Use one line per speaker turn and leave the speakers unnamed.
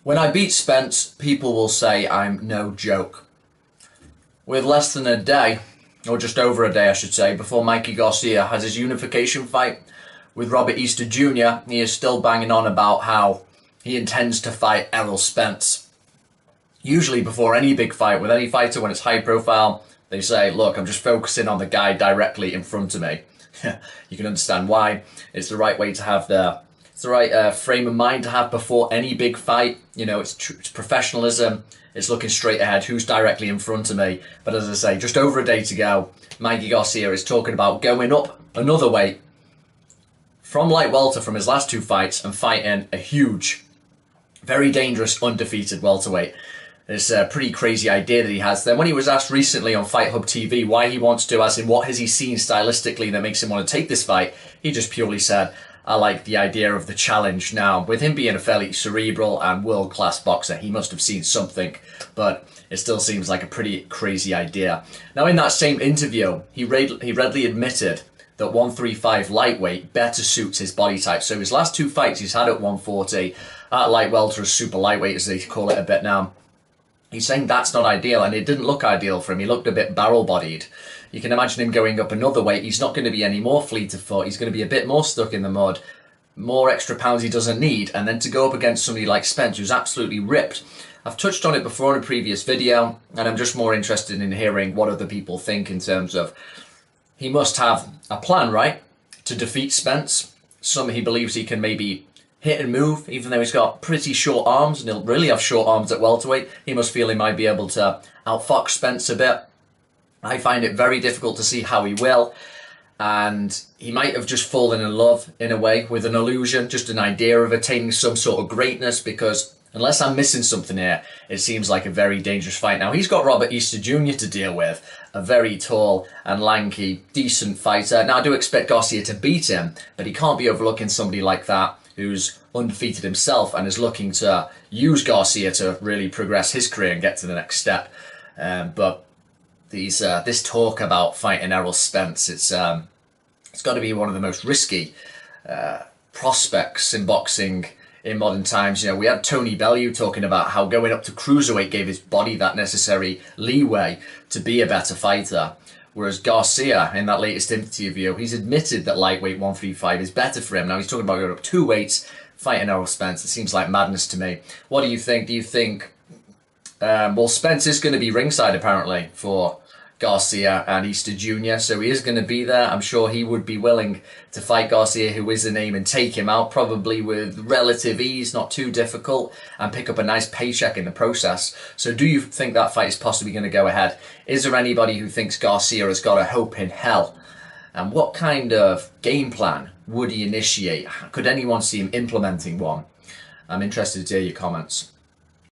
When I beat Spence, people will say I'm no joke. With less than a day, or just over a day I should say, before Mikey Garcia has his unification fight with Robert Easter Jr., he is still banging on about how he intends to fight Errol Spence. Usually before any big fight with any fighter, when it's high profile, they say, look, I'm just focusing on the guy directly in front of me. You can understand why. It's the right way to have it's the right frame of mind to have before any big fight. You know, it's professionalism. It's looking straight ahead. Who's directly in front of me? But as I say, just over a day to go, Mikey Garcia is talking about going up another weight from light welter from his last two fights and fighting a huge, very dangerous, undefeated welterweight. It's a pretty crazy idea that he has. Then when he was asked recently on Fight Hub TV why he wants to, as in what has he seen stylistically that makes him want to take this fight, he just purely said, I like the idea of the challenge. Now, with him being a fairly cerebral and world-class boxer, he must have seen something, but it still seems like a pretty crazy idea. Now, in that same interview, he readily admitted that 135 lightweight better suits his body type. So his last two fights he's had at 140, at light welter, super lightweight as they call it a bit now. He's saying that's not ideal, and it didn't look ideal for him. He looked a bit barrel-bodied. You can imagine him going up another weight. He's not going to be any more fleet of foot. He's going to be a bit more stuck in the mud, more extra pounds he doesn't need, and then to go up against somebody like Spence, who's absolutely ripped. I've touched on it before in a previous video, and I'm just more interested in hearing what other people think in terms of he must have a plan, right, to defeat Spence. He believes he can maybe hit and move, even though he's got pretty short arms, and he'll really have short arms at welterweight. He must feel he might be able to outfox Spence a bit. I find it very difficult to see how he will, and he might have just fallen in love, in a way, with an illusion, just an idea of attaining some sort of greatness, because unless I'm missing something here, it seems like a very dangerous fight. Now, he's got Robert Easter Jr. to deal with, a very tall and lanky, decent fighter. Now, I do expect Garcia to beat him, but he can't be overlooking somebody like that who's undefeated himself and is looking to use Garcia to really progress his career and get to the next step. But this talk about fighting Errol Spence, it's got to be one of the most risky prospects in boxing in modern times. You know, we had Tony Bellew talking about how going up to cruiserweight gave his body that necessary leeway to be a better fighter. Whereas Garcia, in that latest interview, he's admitted that lightweight 135 is better for him. Now, he's talking about going up two weights, fighting Errol Spence. It seems like madness to me. What do you think? Do you think... well, Spence is going to be ringside, apparently, for Garcia and Easter Jr., so he is going to be there. I'm sure he would be willing to fight Garcia, who is the name, and take him out, probably with relative ease, not too difficult, and pick up a nice paycheck in the process. So do you think that fight is possibly going to go ahead? Is there anybody who thinks Garcia has got a hope in hell? And what kind of game plan would he initiate? Could anyone see him implementing one? I'm interested to hear your comments.